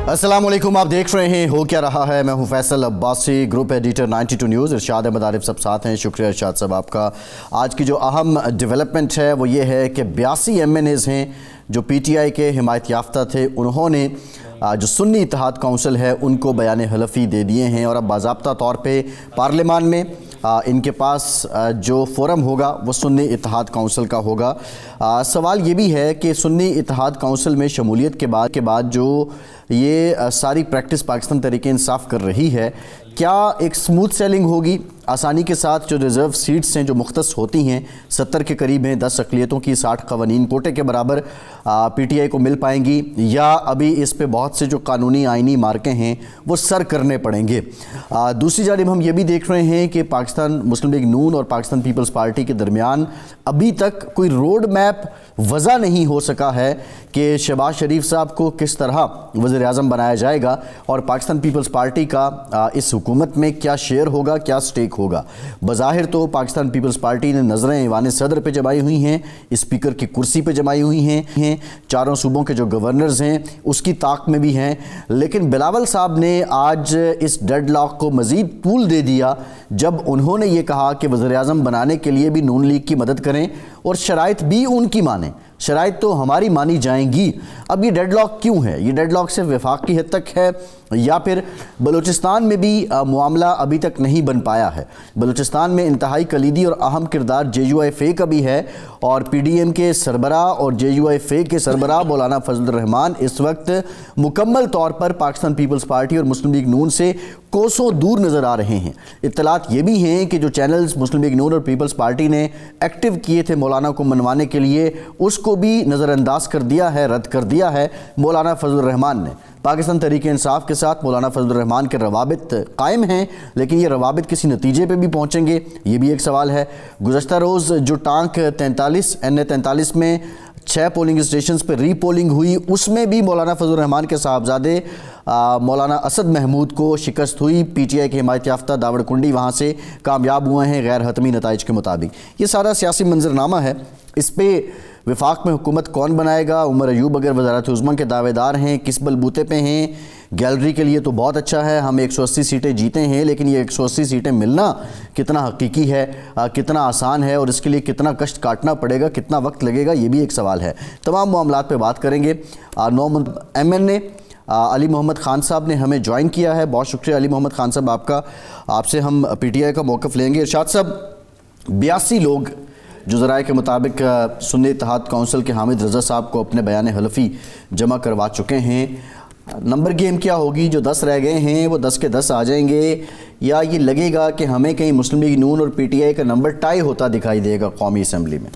السلام علیکم، آپ دیکھ رہے ہیں ہو کیا رہا ہے۔ میں ہوں Faisal Abbasi, group editor 92 news. Irshad Ahmad Arif سب ساتھ ہیں، شکریہ ارشاد صاحب آپ کا۔ آج کی جو اہم ڈیولپمنٹ ہے وہ یہ ہے کہ 82 ایم این ایز ہیں جو پی ٹی آئی کے حمایت یافتہ تھے، انہوں نے جو سنی اتحاد کونسل ہے ان کو بیان حلفی دے دیے ہیں، اور اب باضابطہ طور پہ پارلیمان میں ان کے پاس جو فورم ہوگا وہ سنی اتحاد کونسل کا ہوگا۔ سوال یہ بھی ہے کہ سنی اتحاد کونسل میں شمولیت کے بعد جو یہ ساری پریکٹس پاکستان تحریک انصاف کر رہی ہے، کیا ایک سموتھ سیلنگ ہوگی؟ آسانی کے ساتھ جو ریزرو سیٹس ہیں جو مختص ہوتی ہیں 70 کے قریب ہیں، 10 اقلیتوں کی 60 قوانین کوٹے کے برابر پی ٹی آئی کو مل پائیں گی، یا ابھی اس پہ بہت سے جو قانونی آئینی مارکیں ہیں وہ سر کرنے پڑیں گے؟ دوسری جانب ہم یہ بھی دیکھ رہے ہیں کہ پاکستان مسلم لیگ نون اور پاکستان پیپلز پارٹی کے درمیان ابھی تک کوئی روڈ میپ وضع نہیں ہو سکا ہے کہ شہباز شریف صاحب کو کس طرح وزیر اعظم بنایا جائے گا، اور پاکستان پیپلز پارٹی کا اس حکومت میں کیا شیئر ہوگا، کیا سٹیک ہوگا۔ بظاہر تو پاکستان پیپلز پارٹی نے نظریں ایوان صدر پہ جمائی ہوئی ہیں، اسپیکر کی کرسی پہ جمائی ہوئی ہیں، چاروں صوبوں کے جو گورنرز ہیں اس کی طاق میں بھی ہیں، لیکن بلاول صاحب نے آج اس ڈیڈ لاک کو مزید طول دے دیا جب انہوں نے یہ کہا کہ وزیر اعظم بنانے کے لیے بھی نون لیگ کی مدد کریں اور شرائط بھی ان کی مانیں۔ شرائط تو ہماری مانی جائیں گی۔ اب یہ ڈیڈ لاک کیوں ہے؟ یہ ڈیڈ لاک صرف وفاق کی حد تک ہے، یا پھر بلوچستان میں بھی معاملہ ابھی تک نہیں بن پایا ہے؟ بلوچستان میں انتہائی کلیدی اور اہم کردار جے یو آئی فے کا بھی ہے، اور پی ڈی ایم کے سربراہ اور جے یو آئی فے کے سربراہ مولانا فضل الرحمان اس وقت مکمل طور پر پاکستان پیپلز پارٹی اور مسلم لیگ نون سے کوسوں دور نظر آ رہے ہیں۔ اطلاعات یہ بھی ہیں کہ جو چینلز مسلم لیگ نون اور پیپلز پارٹی نے ایکٹیو کیے تھے مولانا کو منوانے کے لیے، اس کو بھی نظر انداز کر دیا ہے، رد کر دیا ہے مولانا فضل الرحمان نے۔ پاکستان تحریک انصاف کے ساتھ مولانا فضل الرحمان کے روابط قائم ہیں، لیکن یہ روابط کسی نتیجے پہ بھی پہنچیں گے، یہ بھی ایک سوال ہے۔ گزشتہ روز جو ٹانک 43 این اے 43 میں 6 پولنگ اسٹیشنز پہ ری پولنگ ہوئی، اس میں بھی مولانا فضل الرحمان کے صاحبزادے مولانا اسد محمود کو شکست ہوئی۔ پی ٹی آئی کے حمایت یافتہ داوڑ کنڈی وہاں سے کامیاب ہوئے ہیں غیر حتمی نتائج کے مطابق۔ یہ سارا سیاسی منظرنامہ ہے، اس پہ وفاق میں حکومت کون بنائے گا؟ عمر ایوب اگر وزارت عظمیٰ کے دعوے دار ہیں، کس بلبوتے پہ ہیں؟ گیلری کے لیے تو بہت اچھا ہے، ہم 180 سیٹیں جیتے ہیں، لیکن یہ 180 سیٹیں ملنا کتنا حقیقی ہے، کتنا آسان ہے، اور اس کے لیے کتنا کشٹ کاٹنا پڑے گا، کتنا وقت لگے گا، یہ بھی ایک سوال ہے۔ تمام معاملات پہ بات کریں گے۔ 9 ایم این اے علی محمد خان صاحب نے ہمیں جوائن کیا ہے، بہت شکریہ علی محمد خان صاحب آپ کا۔ آپ سے ہم پی ٹی آئی کا موقف لیں گے۔ ارشاد صاحب، 82 لوگ جو ذرائع کے مطابق سنی اتحاد کونسل کے حامد رضا صاحب کو اپنے بیان حلفی جمع کروا چکے ہیں، نمبر گیم کیا ہوگی؟ جو 10 رہ گئے ہیں وہ 10 کے 10 آ جائیں گے، یا یہ لگے گا کہ ہمیں کہیں مسلم لیگ نون اور پی ٹی آئی کا نمبر ٹائی ہوتا دکھائی دے گا قومی اسمبلی میں؟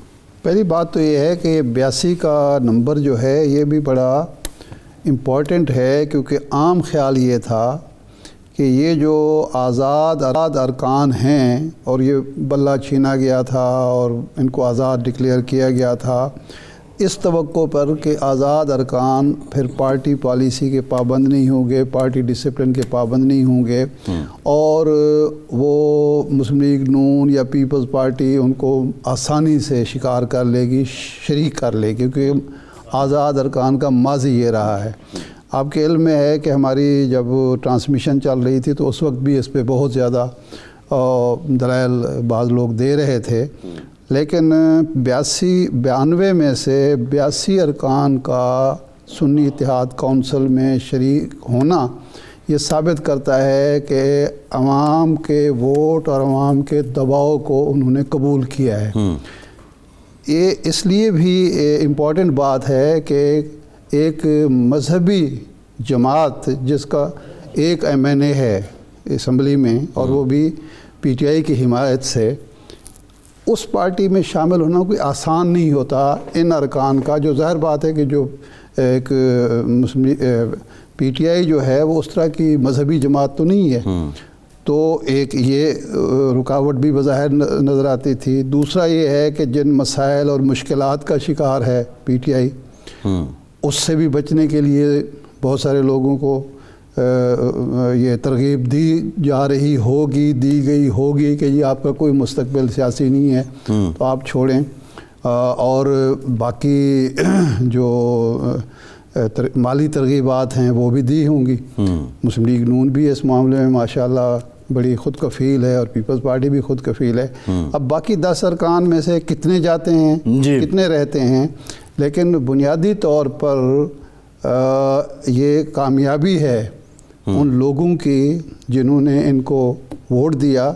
پہلی بات تو یہ ہے کہ 82 کا نمبر جو ہے یہ بھی بڑا امپورٹنٹ ہے، کیونکہ عام خیال یہ تھا کہ یہ جو آزاد ارکان ہیں اور یہ بلہ چھینا گیا تھا اور ان کو آزاد ڈکلیئر کیا گیا تھا، اس توقع پر کہ آزاد ارکان پھر پارٹی پالیسی کے پابند نہیں ہوں گے، پارٹی ڈسپلن کے پابند نہیں ہوں گے، اور وہ مسلم لیگ نون یا پیپلز پارٹی ان کو آسانی سے شکار کر لے گی، شریک کر لے گی، کیونکہ آزاد ارکان کا ماضی یہ رہا ہے۔ آپ کے علم میں ہے کہ ہماری جب ٹرانسمیشن چل رہی تھی تو اس وقت بھی اس پہ بہت زیادہ دلائل بعض لوگ دے رہے تھے، لیکن 92 میں سے 82 ارکان کا سنی اتحاد کونسل میں شریک ہونا یہ ثابت کرتا ہے کہ عوام کے ووٹ اور عوام کے دباؤ کو انہوں نے قبول کیا ہے۔ یہ اس لیے بھی امپورٹنٹ بات ہے کہ ایک مذہبی جماعت جس کا ایک ایم این اے ہے اسمبلی میں، اور وہ بھی پی ٹی آئی کی حمایت سے، اس پارٹی میں شامل ہونا کوئی آسان نہیں ہوتا ان ارکان کا۔ جو ظاہر بات ہے کہ جو ایک پی ٹی آئی جو ہے وہ اس طرح کی مذہبی جماعت تو نہیں ہے، تو ایک یہ رکاوٹ بھی بظاہر نظر آتی تھی۔ دوسرا یہ ہے کہ جن مسائل اور مشکلات کا شکار ہے پی ٹی آئی، اس سے بھی بچنے کے لیے بہت سارے لوگوں کو یہ ترغیب دی جا رہی ہوگی، دی گئی ہوگی کہ یہ آپ کا کوئی مستقبل سیاسی نہیں ہے تو آپ چھوڑیں، اور باقی جو مالی ترغیبات ہیں وہ بھی دی ہوں گی. مسلم لیگ نون بھی اس معاملے میں ماشاءاللہ بڑی خود کفیل ہے اور پیپلز پارٹی بھی خود کفیل ہے. اب باقی 10 ارکان میں سے کتنے جاتے ہیں کتنے رہتے ہیں، لیکن بنیادی طور پر یہ کامیابی ہے ان لوگوں کی جنہوں نے ان کو ووٹ دیا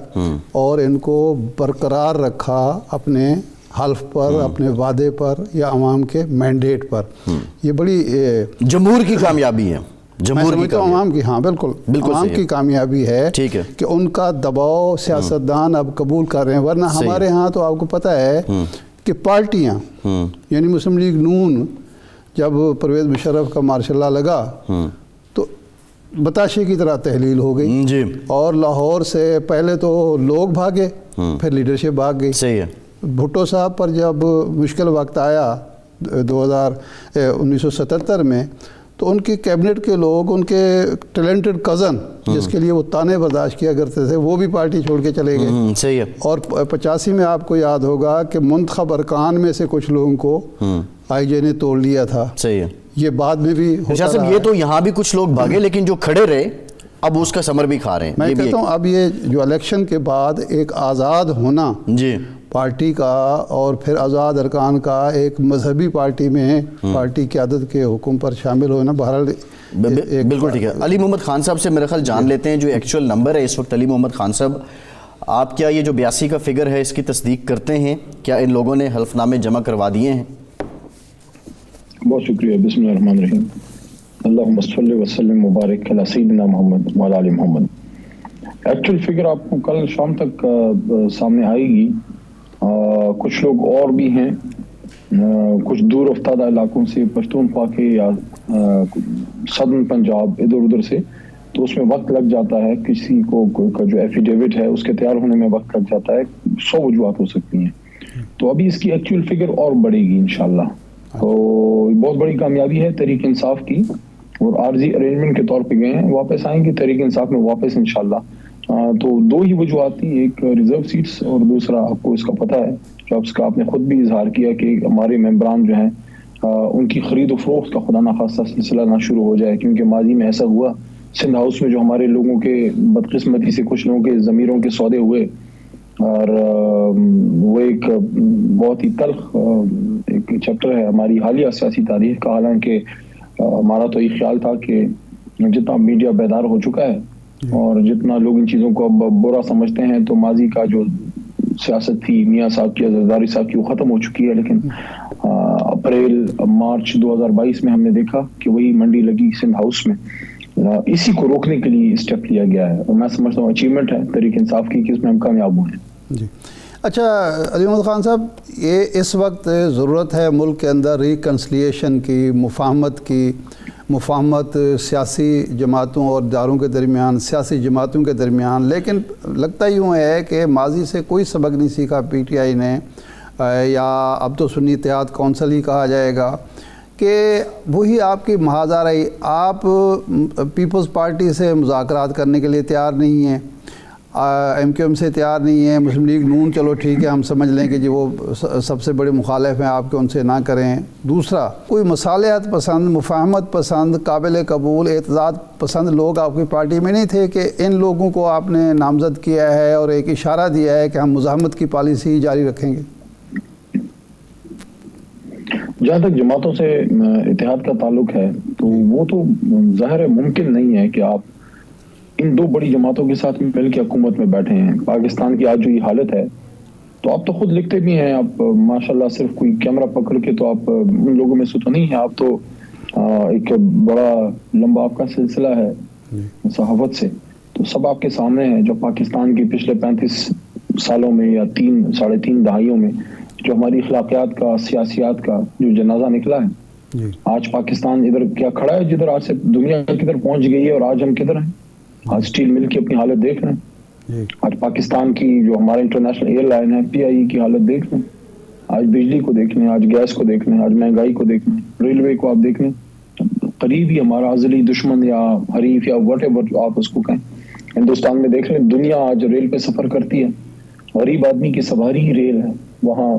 اور ان کو برقرار رکھا اپنے حلف پر، اپنے وعدے پر یا عوام کے مینڈیٹ پر. یہ بڑی جمہور کی کامیابی ہے. عوام کی، ہاں بالکل عوام کی کامیابی ہے کہ ان کا دباؤ سیاستدان اب قبول کر رہے ہیں. ورنہ ہمارے ہاں تو آپ کو پتہ ہے کہ پارٹیاں یعنی مسلم لیگ نون جب پرویز مشرف کا مارشل لا لگا تو بتاشے کی طرح تحلیل ہو گئی اور لاہور سے پہلے تو لوگ بھاگے پھر لیڈرشپ بھاگ گئی. صحیح ہے. بھٹو صاحب پر جب مشکل وقت آیا 1977 میں تو ان کی کیبنٹ کے لوگ، ان کے ٹیلنٹڈ کزن جس کے لیے وہ تانے برداشت کیا کرتے تھے، وہ بھی پارٹی چھوڑ کے چلے گئے. صحیح ہے. اور 85 میں آپ کو یاد ہوگا کہ منتخب ارکان میں سے کچھ لوگوں کو آئی جے نے توڑ لیا تھا. صحیح ہے. یہ بعد میں بھی ہوتا رہا. یہ تو یہاں بھی کچھ لوگ بھاگے لیکن جو کھڑے رہے اب اس کا ثمر بھی کھا رہے ہیں. میں کہتا ہوں اب یہ جو الیکشن کے بعد ایک آزاد ہونا پارٹی کا اور پھر آزاد ارکان کا ایک مذہبی پارٹی میں پارٹی قیادت کے حکم پر شامل ہونا، بہرحال بالکل ٹھیک ہے. علی محمد خان صاحب سے میرا خیال جان لیتے ہیں جو ایکچوئل نمبر ہے اس وقت. علی محمد خان صاحب، آپ کیا یہ جو 82 کا فگر ہے اس کی تصدیق کرتے ہیں؟ کیا ان لوگوں نے حلف نامے جمع کروا دیے ہیں؟ بہت شکریہ. بسم اللہ الرحمن الرحیم. اللہم صلی وسلم مبارک علی سیدنا محمد وعلی آل محمد. ایکچوئل فگر آپ کو کل شام تک سامنے آئے گی. کچھ لوگ اور بھی ہیں کچھ دور افتادہ علاقوں سے، پشتونخوا کے یا سدرن پنجاب ادھر ادھر سے، تو اس میں وقت لگ جاتا ہے. کسی کو جو ایفیڈیوٹ ہے اس کے تیار ہونے میں وقت لگ جاتا ہے. 100 وجوہات ہو سکتی ہیں. تو ابھی اس کی ایکچوئل فگر اور بڑھے گی انشاءاللہ. تو بہت بڑی کامیابی ہے تحریک انصاف کی، اور عارضی ارینجمنٹ کے طور پہ گئے ہیں، واپس آئیں گے تحریک انصاف میں واپس انشاءاللہ. تو 2 ہی وجوہات تھی، ایک ریزرو سیٹس اور دوسرا آپ کو اس کا پتہ ہے جو اس کا آپ نے خود بھی اظہار کیا کہ ہمارے ممبران جو ہیں ان کی خرید و فروخت کا خدا نخواستہ سلسلہ نہ شروع ہو جائے. کیونکہ ماضی میں ایسا ہوا سندھ ہاؤس میں جو ہمارے لوگوں کے بدقسمتی سے کچھ لوگوں کے ضمیروں کے سودے ہوئے، اور وہ ایک بہت ہی تلخ ایک چیپٹر ہے ہماری حالیہ سیاسی تاریخ کا. حالانکہ ہمارا تو یہ خیال تھا کہ جتنا میڈیا بیدار ہو چکا ہے اور جتنا لوگ ان چیزوں کو اب برا سمجھتے ہیں، تو ماضی کا جو سیاست تھی میاں صاحب کی، زرداری صاحب کی، وہ ختم ہو چکی ہے. لیکن اپریل مارچ 2022 میں ہم نے دیکھا کہ وہی منڈی لگی سندھ ہاؤس میں. اسی کو روکنے کے لیے اسٹیپ لیا گیا ہے، اور میں سمجھتا ہوں اچیومنٹ ہے تحریک انصاف کی کہ اس میں ہم کامیاب ہوئے ہیں. اچھا علی محمد خان صاحب، یہ اس وقت ضرورت ہے ملک کے اندر ریکنسلیشن کی، مفاہمت کی، مفاہمت سیاسی جماعتوں اور اداروں کے درمیان، سیاسی جماعتوں کے درمیان. لیکن لگتا یوں ہے کہ ماضی سے کوئی سبق نہیں سیکھا پی ٹی آئی نے، یا اب تو سنی اتحاد کونسل ہی کہا جائے گا، کہ وہی آپ کی محاذ آ رہی. آپ پیپلز پارٹی سے مذاکرات کرنے کے لیے تیار نہیں ہیں، ایم کیو ایم سے تیار نہیں ہے، مسلم لیگ نون چلو ٹھیک ہے ہم سمجھ لیں کہ جی وہ سب سے بڑے مخالف ہیں آپ کے، ان سے نہ کریں. دوسرا، کوئی مصالحت پسند، مفاہمت پسند، قابل قبول، اعتزاز پسند لوگ آپ کی پارٹی میں نہیں تھے کہ ان لوگوں کو آپ نے نامزد کیا ہے اور ایک اشارہ دیا ہے کہ ہم مزاحمت کی پالیسی جاری رکھیں گے؟ جہاں تک جماعتوں سے اتحاد کا تعلق ہے تو وہ تو ظاہر ہے ممکن نہیں ہے کہ آپ ان 2 بڑی جماعتوں کے ساتھ مل کے حکومت میں بیٹھے ہیں. پاکستان کی آج جو یہ حالت ہے، تو آپ تو خود لکھتے بھی ہیں، آپ ماشاءاللہ صرف کوئی کیمرہ پکڑ کے تو آپ ان لوگوں میں سے تو نہیں ہیں. آپ تو ایک بڑا لمبا آپ کا سلسلہ ہے صحافت سے، تو سب آپ کے سامنے ہے. جو پاکستان کی پچھلے 35 سالوں میں یا 3-3.5 دہائیوں میں جو ہماری اخلاقیات کا، سیاسیات کا جو جنازہ نکلا ہے، آج پاکستان ادھر کیا کھڑا ہے جدھر آج سے دنیا کدھر پہنچ گئی ہے، اور آج ہم کدھر ہیں. آج اسٹیل مل کی اپنی حالت دیکھ رہے ہیں. آج پاکستان کی جو ہمارے انٹرنیشنل ایئر لائن ہے پی آئی کی حالت دیکھ لیں. آج بجلی کو دیکھ لیں، آج گیس کو دیکھ لیں، آج مہنگائی کو دیکھ لیں، ریلوے کو آپ دیکھ لیں. قریب ہی ہمارا ازلی دشمن یا حریف یا وٹ ایور جو آپ اس کو کہیں، ہندوستان میں دیکھ لیں، دنیا آج ریل پہ سفر کرتی ہے. غریب آدمی کی سواری ہی ریل ہے. وہاں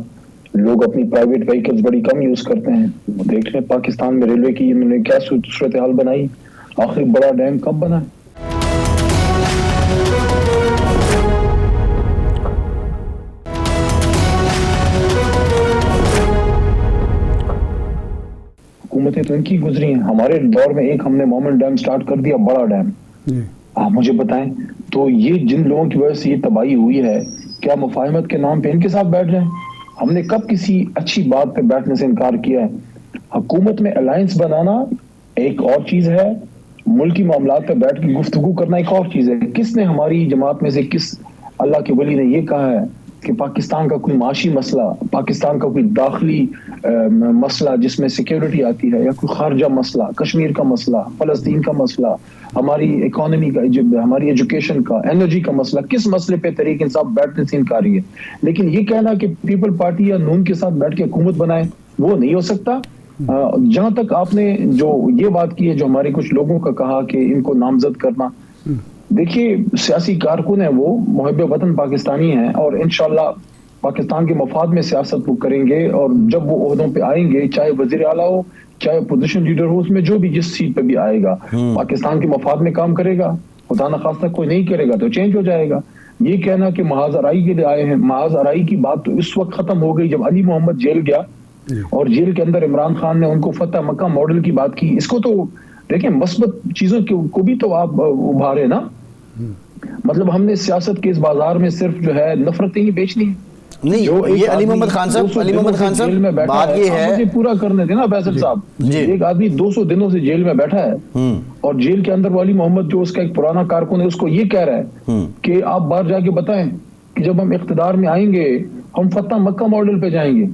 لوگ اپنی پرائیویٹ وہیکلز بڑی کم یوز کرتے ہیں. دیکھ لیں پاکستان میں ریلوے کی انہوں نے کیا صورتحال بنائی, آخر بڑا ڈیم کب بنا. حکومتیں تو ان کی گزری ہیں. ہمارے دور میں ایک ہم نے مومن ڈیم سٹارٹ کر دیا, بڑا ڈیم. آپ مجھے بتائیں تو یہ جن لوگوں کی وجہ سے یہ تباہی ہوئی ہے, کیا مفاہمت کے نام پہ ان کے ساتھ بیٹھ جائیں؟ ہم نے کب کسی اچھی بات پہ بیٹھنے سے انکار کیا ہے؟ حکومت میں الائنس بنانا ایک اور چیز ہے, ملکی معاملات پہ بیٹھ کے گفتگو کرنا ایک اور چیز ہے. کس نے ہماری جماعت میں سے کس اللہ کے ولی نے یہ کہا ہے کہ پاکستان کا کوئی معاشی مسئلہ, پاکستان کا کوئی داخلی مسئلہ جس میں سیکیورٹی آتی ہے, یا کوئی خارجہ مسئلہ, کشمیر کا مسئلہ, فلسطین کا مسئلہ, ہماری اکانومی کا, ہماری ایجوکیشن کا, انرجی کا مسئلہ, کس مسئلے پہ تحریک انصاف بیٹھنے سے انکاری ہے؟ لیکن یہ کہنا کہ پیپل پارٹی یا نون کے ساتھ بیٹھ کے حکومت بنائے, وہ نہیں ہو سکتا. جہاں تک آپ نے جو یہ بات کی ہے, جو ہمارے کچھ لوگوں کا کہا کہ ان کو نامزد کرنا, دیکھیے سیاسی کارکن ہیں, وہ محب وطن پاکستانی ہیں, اور انشاءاللہ پاکستان کے مفاد میں سیاست وہ کریں گے, اور جب وہ عہدوں پہ آئیں گے, چاہے وزیر اعلیٰ ہو, چاہے اپوزیشن لیڈر ہو, اس میں جو بھی جس سیٹ پہ بھی آئے گا پاکستان کے مفاد میں کام کرے گا. خدا نخواستہ کوئی نہیں کرے گا تو چینج ہو جائے گا. یہ کہنا کہ محاذ آرائی کے لیے آئے ہیں, محاذ آرائی کی بات تو اس وقت ختم ہو گئی جب علی محمد جیل گیا, اور جیل کے اندر عمران خان نے ان کو فتح مکہ ماڈل کی بات کی. اس کو تو دیکھیں, مثبت چیزوں کو بھی تو آپ ابھارے نا. مطلب ہم نے سیاست کے اس بازار میں صرف جو ہے نفرتیں ہی بیچنی ہیں. نہیں, یہ علی محمد خان صاحب بات یہ ہے, مجھے پورا کرنے دینا فیصل صاحب. ایک آدمی 200 دنوں سے جیل میں بیٹھا ہے, اور جیل کے اندر وہ علی محمد جو اس کا ایک پرانا کارکن ہے, اس کو یہ کہہ رہا ہے کہ آپ باہر جا کے بتائیں کہ جب ہم اقتدار میں آئیں گے ہم فتح مکہ ماڈل پہ جائیں گے.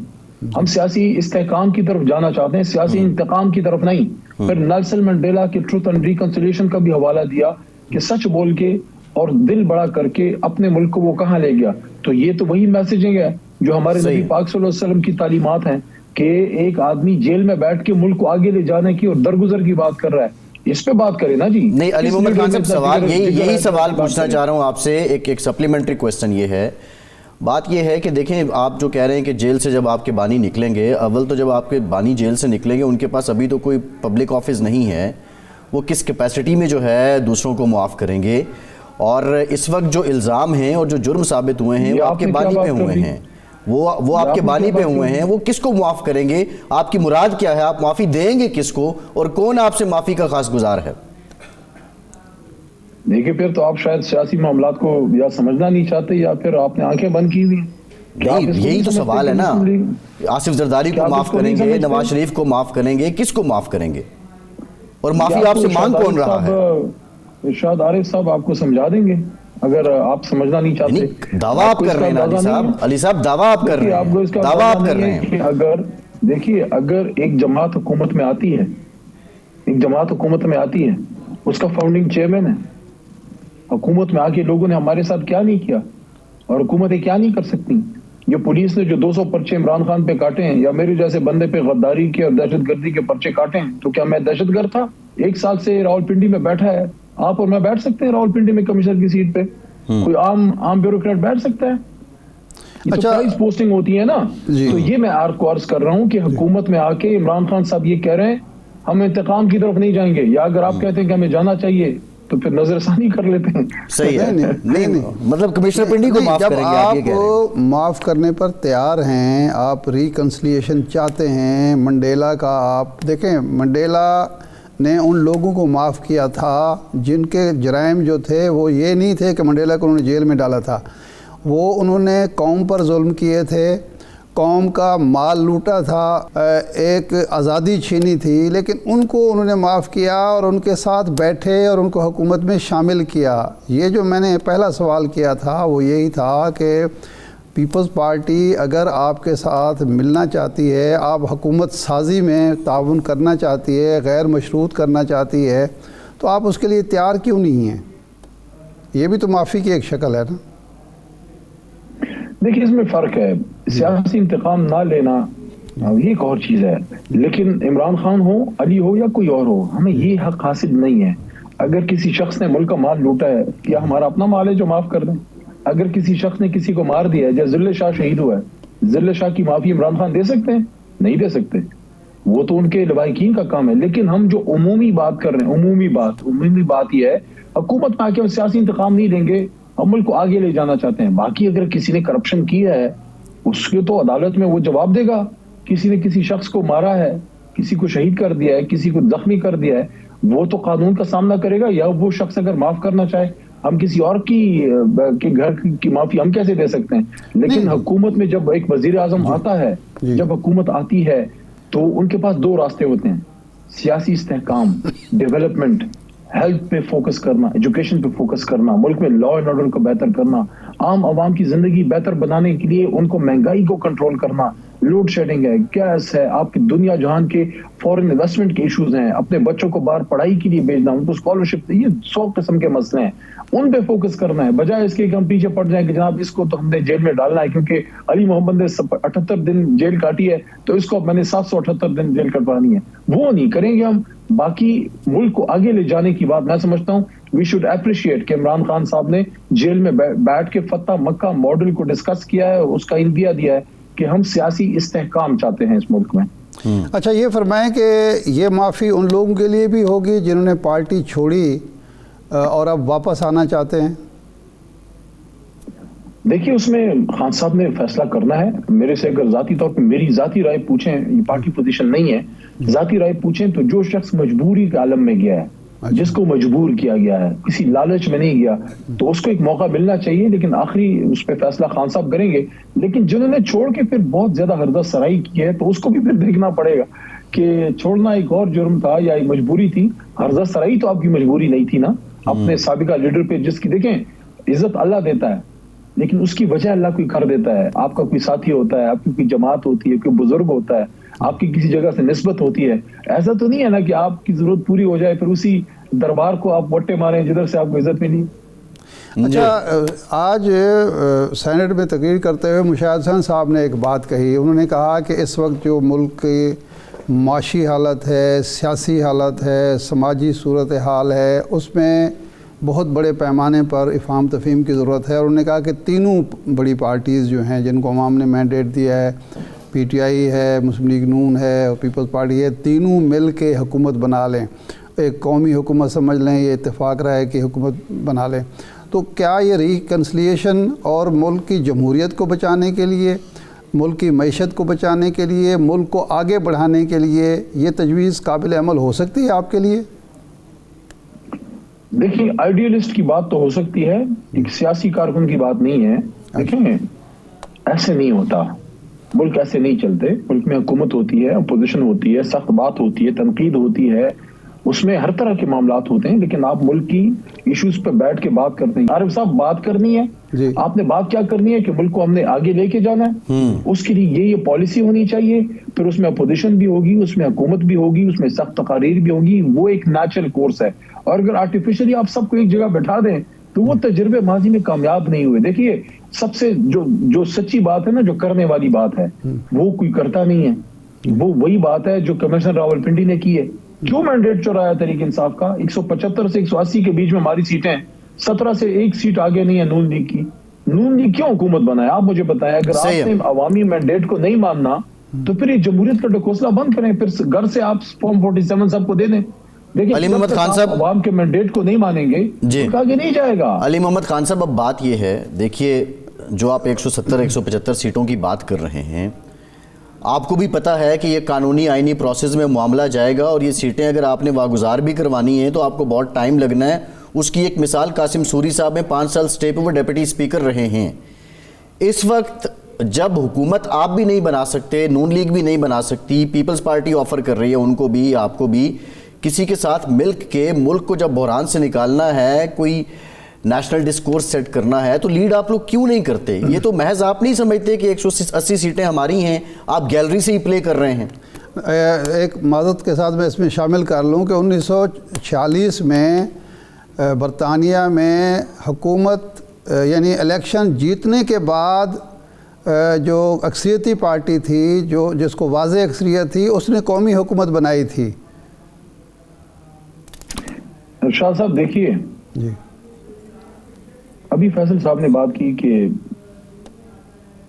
ہم سیاسی استحکام کی طرف جانا چاہتے ہیں, سیاسی انتقام کی طرف نہیں. پھر نیلسن منڈیلا کے ٹروتھ اینڈ ریکنسیلیشن کا بھی حوالہ دیا کہ سچ بول کے اور دل بڑا کر کے اپنے ملک کو وہ کہاں لے گیا. تو یہ تو وہی میسیجنگ ہے جو ہمارے نبی پاک صلی اللہ علیہ وسلم کی تعلیمات ہیں کہ ایک آدمی جیل میں بیٹھ کے ملک کو آگے لے جانے کی اور درگزر کی بات کر رہا ہے. اس پہ بات کریں نا جی. نہیں علی محمد خان صاحب, سوال یہی سوال پوچھنا چاہ رہا ہوں آپ سے, ایک سپلیمنٹری کوسچن یہ ہے. بات یہ ہے کہ دیکھیں, آپ جو کہہ رہے ہیں کہ جیل سے جب آپ کے بانی نکلیں گے, اول تو جب آپ کے بانی جیل سے نکلیں گے ان کے پاس ابھی تو کوئی پبلک آفس نہیں ہے, وہ کس کیپیسٹی میں جو ہے دوسروں کو معاف کریں گے؟ اور اس وقت جو الزام ہیں اور جو جرم ثابت ہوئے ہیں وہ آپ کے بانی پہ ہوئے ہیں, وہ آپ کے بانی پہ ہوئے ہیں, وہ کس کو معاف کریں گے؟ آپ کی مراد کیا ہے؟ آپ معافی دیں گے کس کو, اور کون آپ سے معافی کا خاص گزار ہے؟ دیکھیں, پھر تو آپ شاید سیاسی معاملات کو یا سمجھنا نہیں چاہتے, یا پھر آپ نے آنکھیں بند کی ہوئی. یہی تو سوال ہے نا. آصف زرداری کو معاف کریں گے, نواز شریف کو معاف کریں گے, کس کو معاف کریں گے؟ اور معافی آپ سے مانگ کون رہا ہے؟ ارشاد عارف صاحب آپ کو سمجھا دیں گے اگر آپ سمجھنا نہیں چاہتے. دعویٰ آپ کر رہے ہیں علی صاحب, دعویٰ آپ کر رہے ہیں. اگر دیکھیے, اگر ایک جماعت حکومت میں آتی ہے, اس کا فاؤنڈنگ چیئرمین ہے, حکومت میں آ کے لوگوں نے ہمارے ساتھ کیا نہیں کیا, اور حکومتیں کیا نہیں کر سکتی. یہ پولیس نے جو 200 پرچے عمران خان پہ کاٹے ہیں, یا میرے جیسے بندے پہ غداری کے اور دہشت گردی کے پرچے کاٹے ہیں, تو کیا میں دہشت گرد تھا؟ 1 سال سے راولپنڈی میں بیٹھا ہے, آپ اور میں بیٹھ سکتے ہیں راولپنڈی میں کمشنر کی سیٹ پہ؟ کوئی عام بیوروکریٹ بیٹھ سکتا ہے؟ یہ تو پرائز پوسٹنگ ہوتی ہے نا. تو یہ میں آپ کو عرض کر رہا ہوں کہ حکومت میں آ کے عمران خان صاحب یہ کہہ رہے ہیں ہم انتقام کی طرف نہیں جائیں گے, یا اگر آپ کہتے ہیں کہ ہمیں جانا چاہیے تو پھر نظر ثانی کر لیتے ہیں. صحیح ہے. نہیں مطلب کمشنر پنڈی کو معاف کریں گے, آپ یہ کہہ رہے ہیں. آپ معاف کرنے پر تیار ہیں, آپ ریکنسلیشن چاہتے ہیں. منڈیلا کا آپ دیکھیں, منڈیلا نے ان لوگوں کو معاف کیا تھا جن کے جرائم جو تھے وہ یہ نہیں تھے کہ منڈیلا کو انہوں نے جیل میں ڈالا تھا, وہ انہوں نے قوم پر ظلم کیے تھے, قوم کا مال لوٹا تھا, ایک آزادی چھینی تھی, لیکن ان کو انہوں نے معاف کیا اور ان کے ساتھ بیٹھے اور ان کو حکومت میں شامل کیا. یہ جو میں نے پہلا سوال کیا تھا وہ یہی تھا کہ پیپلز پارٹی اگر آپ کے ساتھ ملنا چاہتی ہے, آپ حکومت سازی میں تعاون کرنا چاہتی ہے, غیر مشروط کرنا چاہتی ہے, تو آپ اس کے لیے تیار کیوں نہیں ہیں؟ یہ بھی تو معافی کی ایک شکل ہے نا. دیکھیے, اس میں فرق ہے. سیاسی انتقام نہ لینا یہ ایک اور چیز ہے, لیکن عمران خان ہو, علی ہو یا کوئی اور ہو, ہمیں یہ حق حاصل نہیں ہے. اگر کسی شخص نے ملک کا مال لوٹا ہے, کیا ہمارا اپنا مال ہے جو معاف کر دیں؟ اگر کسی شخص نے کسی کو مار دیا ہے, جیسے ذل شاہ شہید ہوا ہے, ذل شاہ کی معافی عمران خان دے سکتے ہیں؟ نہیں دے سکتے، وہ تو ان کے لواحقین کا کام ہے. لیکن ہم جو عمومی بات کر رہے ہیں، عمومی بات یہ ہے، حکومت میں آ کے ہم سیاسی انتقام نہیں دیں گے، ہم ملک کو آگے لے جانا چاہتے ہیں. باقی اگر کسی نے کرپشن کیا ہے اس کے تو عدالت میں وہ جواب دے گا. کسی نے کسی شخص کو مارا ہے، کسی کو شہید کر دیا ہے، کسی کو زخمی کر دیا ہے، وہ تو قانون کا سامنا کرے گا. یا وہ شخص اگر معاف کرنا چاہے، ہم کسی اور کی گھر کی معافی ہم کیسے دے سکتے ہیں؟ لیکن حکومت میں جب ایک وزیر اعظم آتا ہے، جب حکومت آتی ہے تو ان کے پاس دو راستے ہوتے ہیں: سیاسی استحکام، ڈیولپمنٹ، ہیلتھ پہ فوکس کرنا، ایجوکیشن پہ فوکس کرنا، ملک میں لا اینڈ آرڈر کو بہتر کرنا، عام عوام کی زندگی بہتر بنانے کے لیے ان کو مہنگائی کو کنٹرول کرنا. لوڈ شیڈنگ ہے، گیس ہے، آپ کی دنیا جہان کے فورن انویسٹمنٹ کے ایشوز ہیں، اپنے بچوں کو باہر پڑھائی کے لیے بھیجنا، ان کو اسکالرشپ، یہ 100 قسم کے مسئلے ہیں، ان پہ فوکس کرنا ہے. بجائے اس کے کہ ہم پیچھے پڑ جائیں کہ جناب اس کو تو ہم نے جیل میں ڈالنا ہے کیونکہ علی محمد نے 78 دن جیل کاٹی ہے تو اس کو میں نے 778 دن جیل کٹوانی ہے. وہ نہیں کریں گے ہم. باقی ملک کو آگے لے جانے کی بات میں سمجھتا ہوں وی شوڈ اپریشیٹ کہ عمران خان صاحب نے جیل میں بیٹھ کے فتح مکہ ماڈل کو ڈسکس کیا ہے، اس کا اندیا دیا ہے کہ ہم سیاسی استحکام چاہتے ہیں اس ملک میں. اچھا یہ فرمائیں کہ یہ معافی ان لوگوں کے لیے بھی ہوگی جنہوں نے پارٹی چھوڑی اور اب واپس آنا چاہتے ہیں؟ دیکھیے اس میں خان صاحب نے فیصلہ کرنا ہے. میرے سے اگر ذاتی طور پہ میری ذاتی رائے پوچھیں، یہ پارٹی پوزیشن نہیں ہے، ذاتی رائے پوچھیں تو جو شخص مجبوری کے عالم میں گیا ہے، جس کو مجبور کیا گیا ہے، کسی لالچ میں نہیں گیا، تو اس کو ایک موقع ملنا چاہیے. لیکن آخری اس پہ فیصلہ خان صاحب کریں گے. لیکن جنہوں نے چھوڑ کے پھر بہت زیادہ ہردہ سرائی کی ہے تو اس کو بھی پھر دیکھنا پڑے گا کہ چھوڑنا ایک اور جرم تھا یا ایک مجبوری تھی. ہردہ سرائی تو آپ کی مجبوری نہیں تھی نا. اپنے سابقہ لیڈر پہ جس کی دیکھیں عزت اللہ دیتا ہے لیکن اس کی وجہ اللہ کوئی کر دیتا ہے. آپ کا کوئی ساتھی ہوتا ہے، آپ کی کوئی جماعت ہوتی ہے، کوئی بزرگ ہوتا ہے، آپ کی کسی جگہ سے نسبت ہوتی ہے. ایسا تو نہیں ہے نا کہ آپ کی ضرورت پوری ہو جائے پھر اسی دربار کو آپ وٹے ماریں جدھر سے آپ کو عزت ملی. اچھا آج سینٹ میں تقریر کرتے ہوئے مشاہد حسن صاحب نے ایک بات کہی. انہوں نے کہا کہ اس وقت جو ملک کی معاشی حالت ہے، سیاسی حالت ہے، سماجی صورتحال ہے، اس میں بہت بڑے پیمانے پر افہام تفہیم کی ضرورت ہے. اور انہوں نے کہا کہ تینوں بڑی پارٹیز جو ہیں جن کو عوام نے مینڈیٹ دیا ہے، پی ٹی آئی ہے، مسلم لیگ نون ہے اور پیپلز پارٹی ہے، تینوں مل کے حکومت بنا لیں، ایک قومی حکومت سمجھ لیں، یہ اتفاق رہا ہے کہ حکومت بنا لیں. تو کیا یہ ریکنسلیشن اور ملک کی جمہوریت کو بچانے کے لیے، ملک کی معیشت کو بچانے کے لیے، ملک کو آگے بڑھانے کے لیے یہ تجویز قابل عمل ہو سکتی ہے آپ کے لیے؟ دیکھیں آئیڈیالسٹ کی بات تو ہو سکتی ہے، ایک سیاسی کارکن کی بات نہیں ہے. دیکھیں ایسے نہیں ہوتا، ملک ایسے نہیں چلتے. ملک میں حکومت ہوتی ہے، اپوزیشن ہوتی ہے، سخت بات ہوتی ہے، تنقید ہوتی ہے، اس میں ہر طرح کے معاملات ہوتے ہیں. لیکن آپ ملک کی ایشوز پہ بیٹھ کے بات کرتے ہیں. عارف صاحب بات کرنی ہے، آپ نے بات کیا کرنی ہے کہ ملک کو ہم نے آگے لے کے جانا ہے. اس کے لیے یہ پالیسی ہونی چاہیے، پھر اس میں اپوزیشن بھی ہوگی، اس میں حکومت بھی ہوگی، اس میں سخت تقاریر بھی ہوگی. وہ ایک نیچرل کورس ہے. اور اگر آرٹیفیشلی آپ سب کو ایک جگہ بٹھا دیں تو وہ تجربے ماضی میں کامیاب نہیں ہوئے. دیکھیے سب سے جو سچی بات ہے نا، جو کرنے والی بات ہے، وہ کوئی کرتا نہیں ہے. وہ وہی بات ہے جو کمشنر راولپنڈی نے کی ہے. کیوں مینڈیٹ چورایا تحریک انصاف کا؟ 175 سے 180 کے بیچ میں ہماری سیٹیں، 17 سے ایک سیٹ آگے نہیں ہے نون لیگ کی. نون لیگ کیوں حکومت بنائے آپ مجھے بتائیں. اگر آپ نے عوامی مینڈیٹ کو نہیں ماننا تو پھر یہ جمہوریت کا ڈکوسلا بند کریں، پھر گھر سے آپ فارم 47 سب کو دے دیں. علی محمد خان صاحب عوام کے مینڈیٹ کو نہیں مانیں گے تو آگے نہیں جائے گا. علی محمد خان صاحب اب بات یہ ہے، دیکھیے جو آپ 170-175 سیٹوں کی بات کر رہے ہیں، آپ کو بھی پتا ہے کہ یہ قانونی آئینی پروسیس میں معاملہ جائے گا اور یہ سیٹیں اگر آپ نے واگزار بھی کروانی ہیں تو آپ کو بہت ٹائم لگنا ہے. اس کی ایک مثال قاسم سوری صاحب میں 5 سال سٹے پہ وہ ڈیپٹی اسپیکر رہے ہیں. اس وقت جب حکومت آپ بھی نہیں بنا سکتے، نون لیگ بھی نہیں بنا سکتی، پیپلز پارٹی آفر کر رہی ہے ان کو بھی آپ کو بھی، کسی کے ساتھ ملک کے ملک کو جب بحران سے نکالنا ہے، کوئی نیشنل ڈسکورس سیٹ کرنا ہے تو لیڈ آپ لوگ کیوں نہیں کرتے؟ یہ تو محض آپ نہیں سمجھتے کہ 180 سیٹیں ہماری ہیں، آپ گیلری سے ہی پلے کر رہے ہیں. ایک معذرت کے ساتھ میں اس میں شامل کر لوں کہ 1946 میں برطانیہ میں حکومت یعنی الیکشن جیتنے کے بعد جو اکثریتی پارٹی تھی، جس کو واضح اکثریت تھی، اس نے قومی حکومت بنائی تھی. شاہ صاحب دیکھیے ابھی فیصل صاحب نے بات کی کہ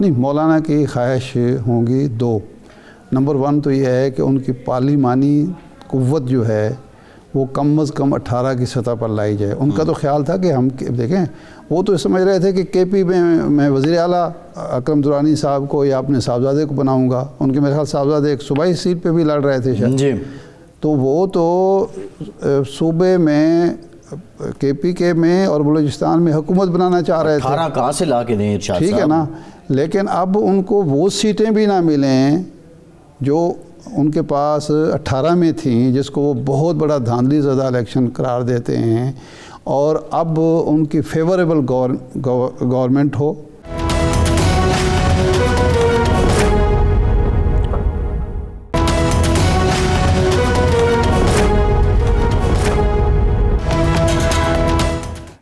نہیں، مولانا کی خواہش ہوں گی دو. نمبر 1 تو یہ ہے کہ ان کی پارلیمانی قوت جو ہے وہ کم از کم 18 کی سطح پر لائی جائے. ان کا تو خیال تھا کہ ہم دیکھیں، وہ تو سمجھ رہے تھے کہ کے پی میں وزیر اعلیٰ اکرم درانی صاحب کو یا اپنے صاحبزادے کو بناؤں گا. ان کے میرے خیال صاحبزادے ایک صوبائی سیٹ پہ بھی لڑ رہے تھے شاید جی. تو وہ تو صوبے میں کے پی کے میں اور بلوچستان میں حکومت بنانا چاہ رہے تھے. 18 کہاں سے لا کے دیں ارشاد ٹھیک ہے صاحب؟ نا، لیکن اب ان کو وہ سیٹیں بھی نہ ملیں جو ان کے پاس 18 میں تھیں، جس کو وہ بہت بڑا دھاندلی زدہ الیکشن قرار دیتے ہیں، اور اب ان کی فیوریبل گورنمنٹ ہو.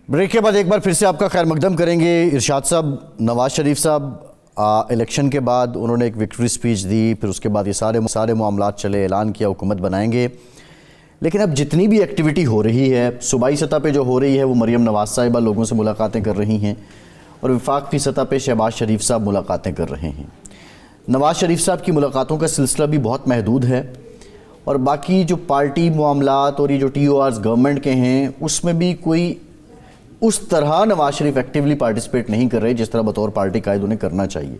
بریک کے بعد ایک بار پھر سے آپ کا خیر مقدم کریں گے. ارشاد صاحب، نواز شریف صاحب الیکشن کے بعد انہوں نے ایک وکٹری سپیچ دی، پھر اس کے بعد یہ سارے معاملات چلے، اعلان کیا حکومت بنائیں گے. لیکن اب جتنی بھی ایکٹیویٹی ہو رہی ہے صوبائی سطح پہ جو ہو رہی ہے، وہ مریم نواز صاحبہ لوگوں سے ملاقاتیں کر رہی ہیں، اور وفاقی سطح پہ شہباز شریف صاحب ملاقاتیں کر رہے ہیں. نواز شریف صاحب کی ملاقاتوں کا سلسلہ بھی بہت محدود ہے، اور باقی جو پارٹی معاملات اور یہ جو ٹی او آرز گورنمنٹ کے ہیں، اس میں بھی کوئی اس طرح نواز شریف ایکٹیولی پارٹیسپیٹ نہیں کر رہے جس طرح بطور پارٹی قائد انہیں کرنا چاہیے.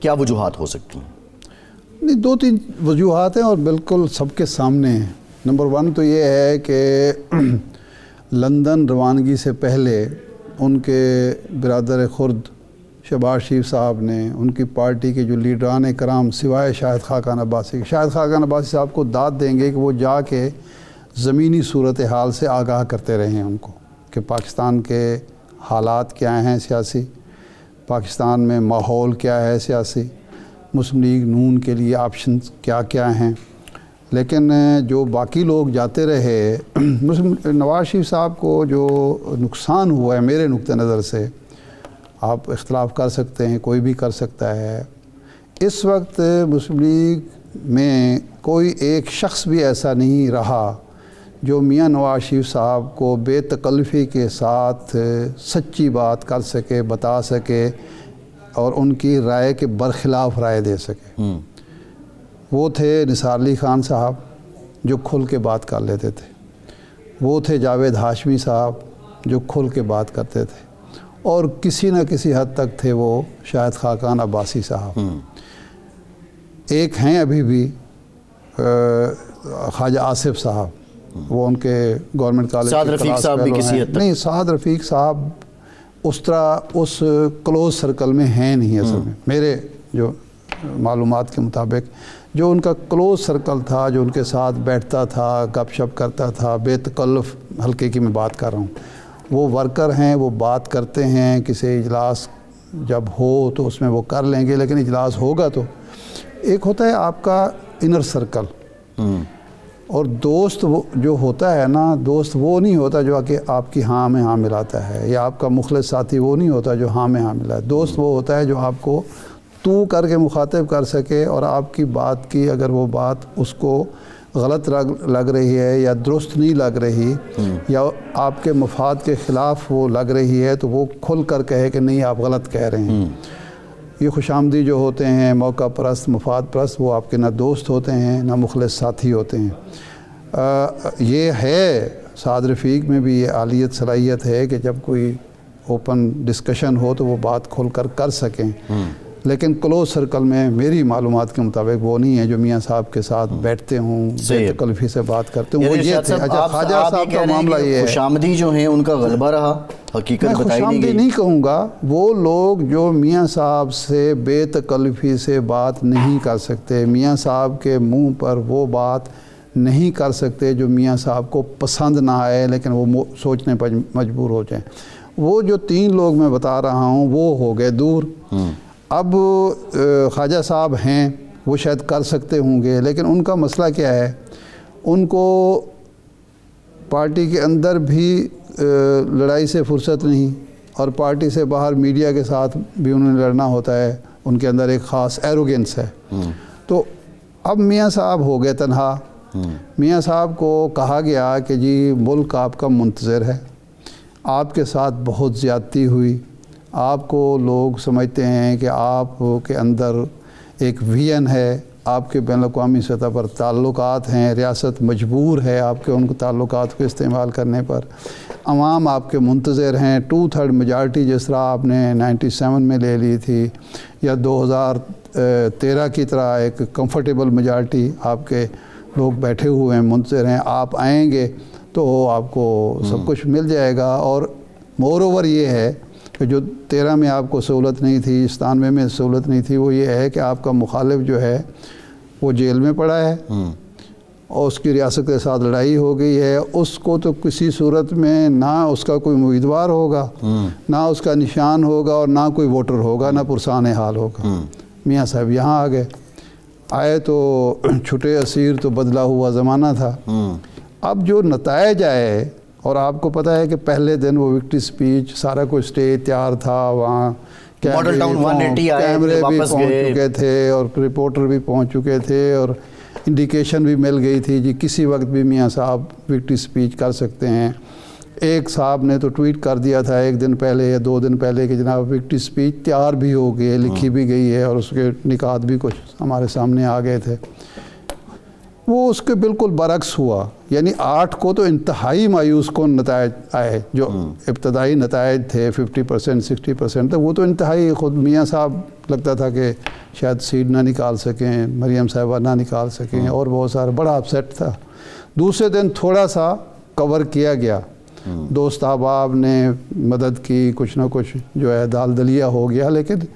کیا وجوہات ہو سکتی ہیں؟ نہیں، 2-3 وجوہات ہیں اور بالکل سب کے سامنے ہیں. نمبر 1 تو یہ ہے کہ لندن روانگی سے پہلے ان کے برادر خرد شہباز شریف صاحب نے ان کی پارٹی کے جو لیڈران کرام سوائے شاہد خاقان عباسی صاحب کو داد دیں گے کہ وہ جا کے زمینی صورتحال سے آگاہ کرتے رہے ہیں ان کو، کہ پاکستان کے حالات کیا ہیں سیاسی، پاکستان میں ماحول کیا ہے سیاسی، مسلم لیگ نون کے لیے آپشنز کیا کیا ہیں. لیکن جو باقی لوگ جاتے رہے، نواز شریف صاحب کو جو نقصان ہوا ہے میرے نقطہ نظر سے، آپ اختلاف کر سکتے ہیں، کوئی بھی کر سکتا ہے، اس وقت مسلم لیگ میں کوئی ایک شخص بھی ایسا نہیں رہا جو میاں نواز شریف صاحب کو بے تکلفی کے ساتھ سچی بات کر سکے، بتا سکے، اور ان کی رائے کے برخلاف رائے دے سکے. وہ تھے نثار علی خان صاحب جو کھل کے بات کر لیتے تھے، وہ تھے جاوید ہاشمی صاحب جو کھل کے بات کرتے تھے، اور کسی نہ کسی حد تک تھے وہ شاہد خاقان عباسی صاحب. ایک ہیں ابھی بھی خواجہ آصف صاحب، وہ ان کے گورنمنٹ کالج سعد رفیق صاحب بھی کسی حد تک نہیں، سعد رفیق صاحب اس طرح اس کلوز سرکل میں ہیں نہیں اصل میں. میرے جو معلومات کے مطابق جو ان کا کلوز سرکل تھا، جو ان کے ساتھ بیٹھتا تھا، گپ شپ کرتا تھا، بے تکلف حلقے کی میں بات کر رہا ہوں، وہ ورکر ہیں، وہ بات کرتے ہیں. کسی اجلاس جب ہو تو اس میں وہ کر لیں گے، لیکن اجلاس ہوگا تو ایک ہوتا ہے آپ کا انر سرکل، اور دوست وہ جو ہوتا ہے نا، دوست وہ نہیں ہوتا جو کہ آپ کی ہاں میں ہاں ملاتا ہے، یا آپ کا مخلص ساتھی وہ نہیں ہوتا جو ہاں میں ہاں ملا ہے. دوست وہ ہوتا ہے جو آپ کو تو کر کے مخاطب کر سکے، اور آپ کی بات کی اگر وہ بات اس کو غلط لگ رہی ہے یا درست نہیں لگ رہی، یا آپ کے مفاد کے خلاف وہ لگ رہی ہے، تو وہ کھل کر کہے کہ نہیں آپ غلط کہہ رہے ہیں. یہ خوش آمدی جو ہوتے ہیں، موقع پرست، مفاد پرست، وہ آپ کے نہ دوست ہوتے ہیں نہ مخلص ساتھی ہوتے ہیں. یہ ہے سعد رفیق میں بھی یہ عالیت صلاحیت ہے کہ جب کوئی اوپن ڈسکشن ہو تو وہ بات کھول کر سکیں. لیکن کلوز سرکل میں میری معلومات کے مطابق وہ نہیں ہے جو میاں صاحب کے ساتھ بیٹھتے ہوں، بے تکلفی سے بات کرتے ہوں. وہ یہ تھے. اچھا، خواجہ صاحب کا معاملہ یہ ہے خوش آمدی جو ہیں ان کا غلبہ رہا، حقیقت میں بتائی خوش آمدی نہیں کہوں گا. وہ لوگ جو میاں صاحب سے بے تکلفی سے بات نہیں کر سکتے، میاں صاحب کے منہ پر وہ بات نہیں کر سکتے جو میاں صاحب کو پسند نہ آئے لیکن وہ سوچنے پر مجبور ہو جائیں، وہ جو 3 لوگ میں بتا رہا ہوں وہ ہو گئے دور. اب خواجہ صاحب ہیں، وہ شاید کر سکتے ہوں گے، لیکن ان کا مسئلہ کیا ہے، ان کو پارٹی کے اندر بھی لڑائی سے فرصت نہیں، اور پارٹی سے باہر میڈیا کے ساتھ بھی انہیں لڑنا ہوتا ہے. ان کے اندر ایک خاص ایروگنس ہے. تو اب میاں صاحب ہو گئے تنہا. میاں صاحب کو کہا گیا کہ جی ملک آپ کا منتظر ہے، آپ کے ساتھ بہت زیادتی ہوئی، آپ کو لوگ سمجھتے ہیں کہ آپ کے اندر ایک ویژن ہے، آپ کے بین الاقوامی سطح پر تعلقات ہیں، ریاست مجبور ہے آپ کے ان تعلقات کو استعمال کرنے پر، عوام آپ کے منتظر ہیں، 2/3 میجارٹی جس طرح آپ نے 97 میں لے لی تھی یا 2013 کی طرح ایک کمفرٹیبل میجارٹی آپ کے لوگ بیٹھے ہوئے ہیں، منتظر ہیں، آپ آئیں گے تو آپ کو سب کچھ مل جائے گا۔ اور مور اوور یہ ہے کہ جو 13 میں آپ کو سہولت نہیں تھی، 97 میں سہولت نہیں تھی، وہ یہ ہے کہ آپ کا مخالف جو ہے وہ جیل میں پڑا ہے اور اس کی ریاست کے ساتھ لڑائی ہو گئی ہے، اس کو تو کسی صورت میں نہ اس کا کوئی امیدوار ہوگا، نہ اس کا نشان ہوگا، اور نہ کوئی ووٹر ہوگا، نہ پرسان حال ہوگا۔ میاں صاحب یہاں آ گئے، آئے تو چھٹے اسیر تو بدلا ہوا زمانہ تھا۔ اب جو نتائج آئے، اور آپ کو پتہ ہے کہ پہلے دن وہ وکٹری سپیچ سارا کچھ اسٹیج تیار تھا، وہاں کیمرے بھی پہنچ چکے تھے اور رپورٹر بھی پہنچ چکے تھے، اور انڈیکیشن بھی مل گئی تھی جی کسی وقت بھی میاں صاحب وکٹری سپیچ کر سکتے ہیں۔ ایک صاحب نے تو ٹویٹ کر دیا تھا 1 دن پہلے یا 2 دن پہلے کہ جناب وکٹری سپیچ تیار بھی ہو گئی ہے، لکھی بھی گئی ہے، اور اس کے نکات بھی کچھ ہمارے سامنے آ گئے تھے۔ وہ اس کے بالکل برعکس ہوا، یعنی 8 کو تو انتہائی مایوس کن نتائج آئے، جو ابتدائی نتائج تھے 50% 60% تک، وہ تو انتہائی، خود میاں صاحب لگتا تھا کہ شاید سیٹ نہ نکال سکیں، مریم صاحبہ نہ نکال سکیں، اور بہت سارا بڑا اپسیٹ تھا۔ دوسرے دن تھوڑا سا کور کیا گیا، دوست احباب نے مدد کی، کچھ نہ کچھ جو ہے دال دلیا ہو گیا، لیکن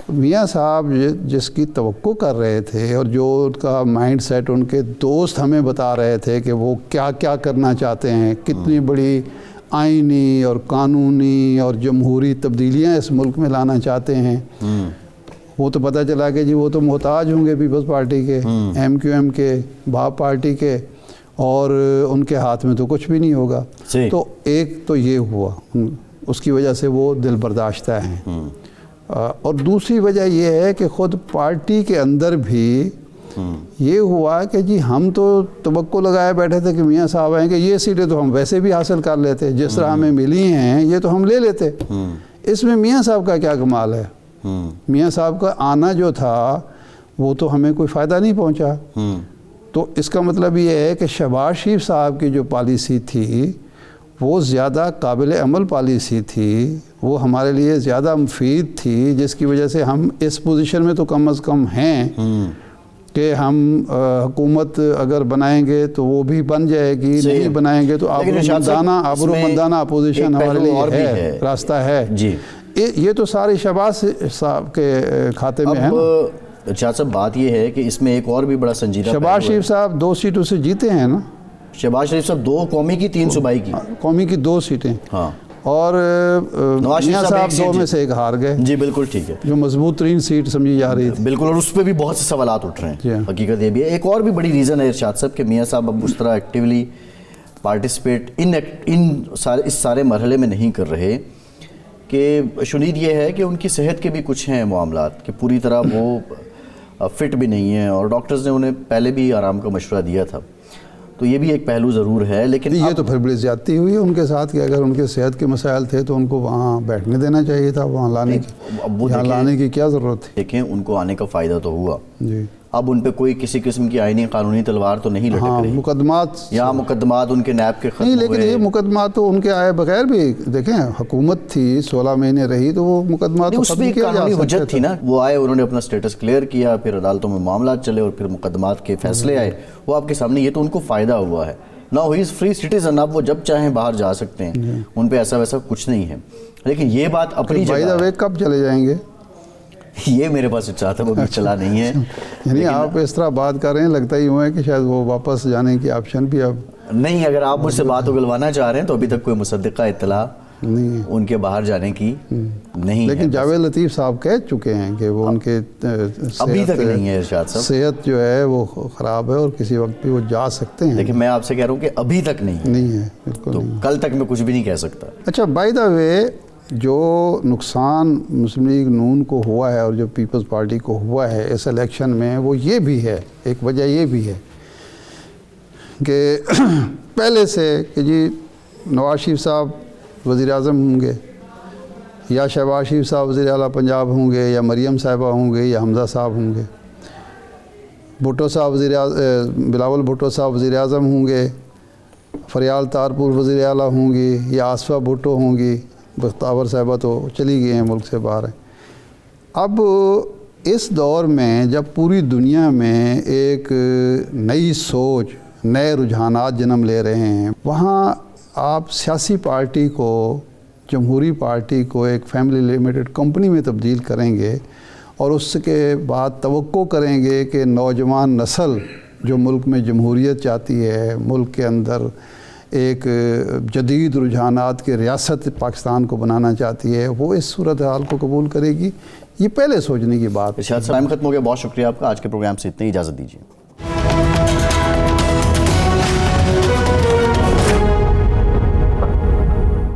میاں صاحب جس کی توقع کر رہے تھے اور جو ان کا مائنڈ سیٹ ان کے دوست ہمیں بتا رہے تھے کہ وہ کیا کیا کرنا چاہتے ہیں، کتنی بڑی آئینی اور قانونی اور جمہوری تبدیلیاں اس ملک میں لانا چاہتے ہیں، وہ تو پتہ چلا کہ جی وہ تو محتاج ہوں گے پیپلز پارٹی کے، MQM کے، بھاپ پارٹی کے، اور ان کے ہاتھ میں تو کچھ بھی نہیں ہوگا۔ تو ایک تو یہ ہوا، اس کی وجہ سے وہ دل برداشتہ ہیں، اور دوسری وجہ یہ ہے کہ خود پارٹی کے اندر بھی یہ ہوا کہ جی ہم تو توقع لگائے بیٹھے تھے کہ میاں صاحب آئیں کہ یہ سیٹیں تو ہم ویسے بھی حاصل کر لیتے، جس طرح ہمیں ملی ہیں یہ تو ہم لے لیتے، اس میں میاں صاحب کا کیا کمال ہے؟ میاں صاحب کا آنا جو تھا وہ تو ہمیں کوئی فائدہ نہیں پہنچا۔ تو اس کا مطلب یہ ہے کہ شہباز شریف صاحب کی جو پالیسی تھی وہ زیادہ قابل عمل پالیسی تھی، وہ ہمارے لیے زیادہ مفید تھی، جس کی وجہ سے ہم اس پوزیشن میں تو کم از کم ہیں کہ ہم حکومت اگر بنائیں گے تو وہ بھی بن جائے گی، نہیں بنائیں گے تو آبرومندانہ اپوزیشن ہمارے لیے ہے، راستہ ہے۔ یہ تو سارے شہباز صاحب کے کھاتے میں ہے نا۔ شاہ صاحب بات یہ ہے کہ اس میں ایک اور بھی بڑا سنجیدہ، شہباز شریف صاحب 2 سیٹوں سے جیتے ہیں نا، شہباز شریف صاحب 2 قومی کی 3 صوبائی کی، قومی کی 2 سیٹیں، اور میاں صاحب 2 میں سے 1 ہار گئے۔ جی بالکل ٹھیک ہے، جو مضبوط ترین سیٹ سمجھی جا رہی تھی، بالکل، اور اس پہ بھی بہت سے سوالات اٹھ رہے ہیں۔ حقیقت یہ بھی ہے، ایک اور بھی بڑی ریزن ہے ارشاد صاحب کہ میاں صاحب اب اس طرح ایکٹیولی پارٹیسپیٹ اس سارے مرحلے میں نہیں کر رہے، کہ شنید یہ ہے کہ ان کی صحت کے بھی کچھ ہیں معاملات، کہ پوری طرح وہ فٹ بھی نہیں ہیں، اور ڈاکٹرز نے انہیں پہلے بھی آرام کا مشورہ دیا تھا، تو یہ بھی ایک پہلو ضرور ہے۔ لیکن یہ تو پھر بڑی زیادتی ہوئی ان کے ساتھ کہ اگر ان کے صحت کے مسائل تھے تو ان کو وہاں بیٹھنے دینا چاہیے تھا، وہاں لانے کی کیا ضرورت تھی؟ دیکھیں ان کو آنے کا فائدہ تو ہوا، جی اب ان پہ کوئی کسی قسم کی آئینی قانونی تلوار تو نہیں لٹک رہی، مقدمات یا مقدمات ان کے نیب کے ختم نہیں، ہوئے، لیکن یہ مقدمات تو ان کے آئے بغیر بھی، دیکھیں حکومت تھی 16 مہینے رہی تو وہ مقدمات اس میں قانونی حجت تھی نا، وہ آئے انہوں نے اپنا سٹیٹس کلیئر کیا، پھر عدالتوں میں معاملات چلے اور پھر مقدمات کے فیصلے آئے، وہ آپ کے سامنے، یہ تو ان کو فائدہ ہوا ہے نا، ہی از فری سٹیزن، اب وہ جب چاہیں باہر جا سکتے ہیں، ان پہ ایسا ویسا کچھ نہیں ہے۔ لیکن یہ بات اپنی جگہ ہے، کب چلے جائیں گے یہ میرے پاس چاہتا وہ بھی چلا نہیں ہے، یعنی آپ اس طرح بات کر رہے ہیں، لگتا ہی ہوا ہے کہ شاید وہ واپس جانے کی آپشن بھی اب نہیں۔ اگر آپ مجھ سے بات اگلوانا چاہ رہے ہیں تو ابھی تک کوئی مصدقہ اطلاع نہیں ان کے باہر جانے کی نہیں، لیکن جاوید لطیف صاحب کہہ چکے ہیں کہ وہ ان کے ابھی تک نہیں ہے ارشاد صاحب، صحت جو ہے وہ خراب ہے اور کسی وقت بھی وہ جا سکتے ہیں، لیکن میں آپ سے کہہ رہا ہوں کہ ابھی تک نہیں ہے، بالکل تو کل تک میں کچھ بھی نہیں کہہ سکتا۔ اچھا، بائی دا وے جو نقصان مسلم لیگ نون کو ہوا ہے اور جو پیپلز پارٹی کو ہوا ہے اس الیکشن میں، وہ یہ بھی ہے، ایک وجہ یہ بھی ہے کہ پہلے سے کہ جی نواز شریف صاحب وزیر اعظم ہوں گے، یا شہباز شریف صاحب وزیر اعلیٰ پنجاب ہوں گے، یا مریم صاحبہ ہوں گے، یا حمزہ صاحب ہوں گے، بھٹو صاحب بلاول بھٹو صاحب وزیر اعظم ہوں گے، فریال تارپور وزیر اعلیٰ ہوں گی، یا آصفہ بھٹو ہوں گی، بختیور صاحبہ تو چلی گئی ہیں، ملک سے باہر ہیں۔ اب اس دور میں جب پوری دنیا میں ایک نئی سوچ، نئے رجحانات جنم لے رہے ہیں، وہاں آپ سیاسی پارٹی کو، جمہوری پارٹی کو ایک فیملی لمیٹڈ کمپنی میں تبدیل کریں گے، اور اس کے بعد توقع کریں گے کہ نوجوان نسل جو ملک میں جمہوریت چاہتی ہے، ملک کے اندر ایک جدید رجحانات کی ریاست پاکستان کو بنانا چاہتی ہے، وہ اس صورتحال کو قبول کرے گی، یہ پہلے سوچنے کی بات ہے۔ ارشاد صاحب ختم ہو گیا، بہت شکریہ آپ کا، آج کے پروگرام سے اتنی اجازت دیجیے۔